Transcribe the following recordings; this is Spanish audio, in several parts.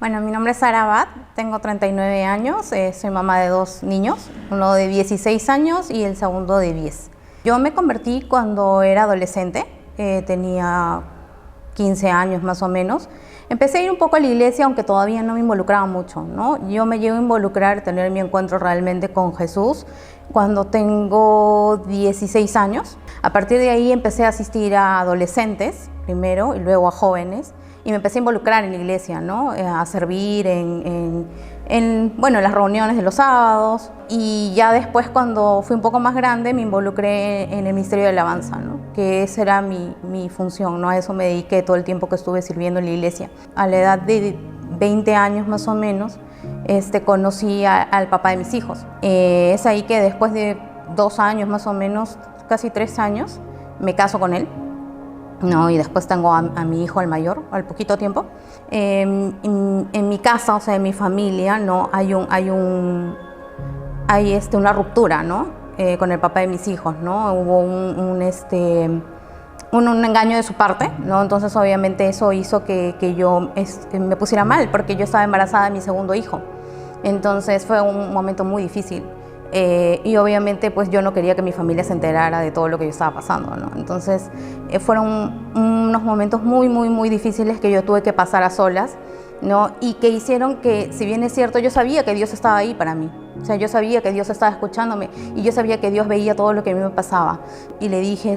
Bueno, mi nombre es Sara Abad, tengo 39 años, soy mamá de 2 niños, uno de 16 años y el segundo de 10. Yo me convertí cuando era adolescente, tenía 15 años más o menos. Empecé a ir un poco a la iglesia, aunque todavía no me involucraba mucho, ¿no? Yo me llego a involucrar, tener mi encuentro realmente con Jesús cuando tengo 16 años. A partir de ahí empecé a asistir a adolescentes primero y luego a jóvenes. Y me empecé a involucrar en la iglesia, ¿no? A servir en las reuniones de los sábados. Y ya después, cuando fui un poco más grande, me involucré en el ministerio de alabanza, ¿no? Que esa era mi función, ¿no? A eso me dediqué todo el tiempo que estuve sirviendo en la iglesia. A la edad de 20 años más o menos, conocí al papá de mis hijos. Es ahí que después de 2 años más o menos, casi 3 años, me caso con él. No, y después tengo a mi hijo, el mayor, al poquito tiempo. En mi casa, o sea, en mi familia, ¿no? hay una ruptura, ¿no? Con el papá de mis hijos, ¿no? Hubo un engaño de su parte, ¿no? Entonces, obviamente, eso hizo que yo me pusiera mal, porque yo estaba embarazada de mi segundo hijo. Entonces, fue un momento muy difícil. Y obviamente pues yo no quería que mi familia se enterara de todo lo que yo estaba pasando, ¿no? Entonces fueron unos momentos muy difíciles que yo tuve que pasar a solas, ¿no? Y que hicieron que, si bien es cierto, yo sabía que Dios estaba ahí para mí. O sea, yo sabía que Dios estaba escuchándome y yo sabía que Dios veía todo lo que a mí me pasaba. Y le dije,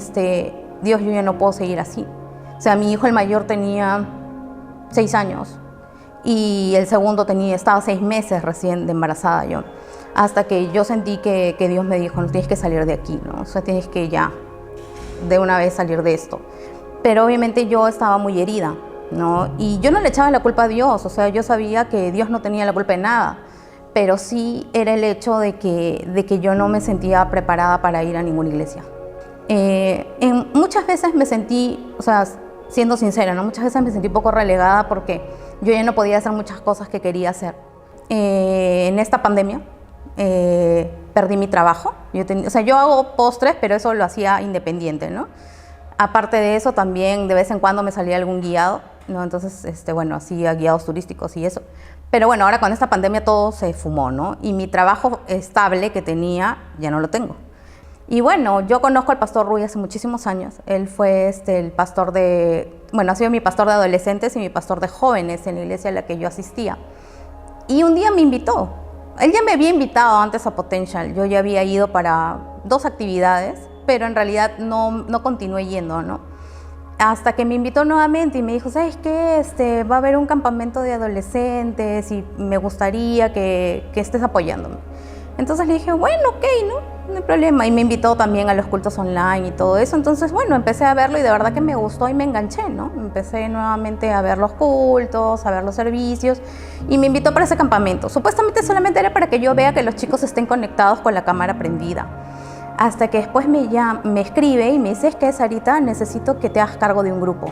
Dios, yo ya no puedo seguir así. O sea, mi hijo el mayor tenía 6 años y el segundo estaba 6 meses recién de embarazada yo. Hasta que yo sentí que Dios me dijo, no, tienes que salir de aquí, ¿no? O sea, tienes que ya de una vez salir de esto. Pero obviamente yo estaba muy herida, ¿no? Y yo no le echaba la culpa a Dios, o sea, yo sabía que Dios no tenía la culpa de nada. Pero sí era el hecho de que yo no me sentía preparada para ir a ninguna iglesia. Muchas veces me sentí, o sea, siendo sincera, ¿no? Muchas veces me sentí un poco relegada porque yo ya no podía hacer muchas cosas que quería hacer. En esta pandemia, perdí mi trabajo. Yo hago postres, pero eso lo hacía independiente, ¿no? Aparte de eso, también de vez en cuando me salía algún guiado, ¿no? Entonces, hacía guiados turísticos y eso. Pero bueno, ahora con esta pandemia todo se fumó, ¿no? Y mi trabajo estable que tenía, ya no lo tengo. Y bueno, yo conozco al pastor Rui hace muchísimos años. Él fue el pastor ha sido mi pastor de adolescentes y mi pastor de jóvenes en la iglesia a la que yo asistía. Y un día me invitó. Él ya me había invitado antes a Potential. Yo ya había ido para 2 actividades, pero en realidad no continué yendo, ¿no? Hasta que me invitó nuevamente y me dijo, ¿sabes qué? Va a haber un campamento de adolescentes y me gustaría que estés apoyándome. Entonces le dije, bueno, ok, no hay problema. Y me invitó también a los cultos online y todo eso. Entonces, bueno, empecé a verlo y de verdad que me gustó y me enganché, ¿no? Empecé nuevamente a ver los cultos, a ver los servicios y me invitó para ese campamento. Supuestamente solamente era para que yo vea que los chicos estén conectados con la cámara prendida. Hasta que después me escribe y me dice, es que Sarita, necesito que te hagas cargo de un grupo.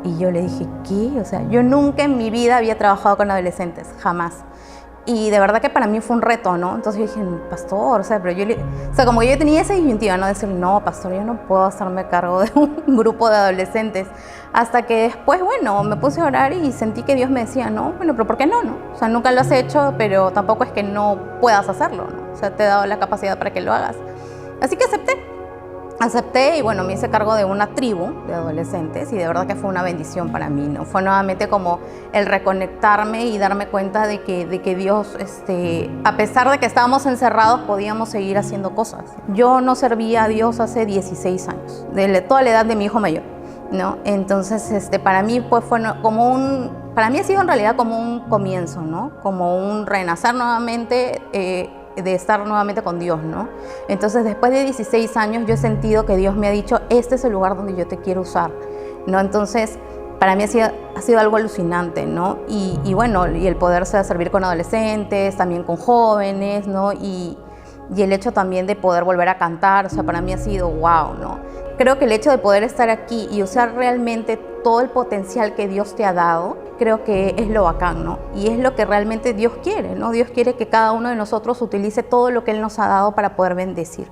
Y yo le dije, ¿qué? O sea, yo nunca en mi vida había trabajado con adolescentes, jamás. Y de verdad que para mí fue un reto, ¿no? Entonces yo dije, pastor, como que yo tenía esa disyuntiva, ¿no? Decir, no, pastor, yo no puedo hacerme cargo de un grupo de adolescentes. Hasta que después, bueno, me puse a orar y sentí que Dios me decía, no, bueno, pero ¿por qué no? O sea, nunca lo has hecho, pero tampoco es que no puedas hacerlo, ¿no? O sea, te he dado la capacidad para que lo hagas. Así que acepté y bueno, me hice cargo de una tribu de adolescentes y de verdad que fue una bendición para mí, ¿no? Fue nuevamente como el reconectarme y darme cuenta de que Dios, a pesar de que estábamos encerrados, podíamos seguir haciendo cosas. Yo no servía a Dios hace 16 años, de toda la edad de mi hijo mayor, ¿no? Entonces, para mí pues para mí ha sido en realidad como un comienzo, ¿no? Como un renacer nuevamente, de estar nuevamente con Dios, ¿no? Entonces, después de 16 años, yo he sentido que Dios me ha dicho, este es el lugar donde yo te quiero usar, ¿no? Entonces, para mí ha sido algo alucinante, ¿no? Y bueno, y el poderse servir con adolescentes, también con jóvenes, ¿no? Y el hecho también de poder volver a cantar, o sea, para mí ha sido wow, ¿no? Creo que el hecho de poder estar aquí y usar realmente todo el potencial que Dios te ha dado, creo que es lo bacán, ¿no? Y es lo que realmente Dios quiere, ¿no? Dios quiere que cada uno de nosotros utilice todo lo que Él nos ha dado para poder bendecir.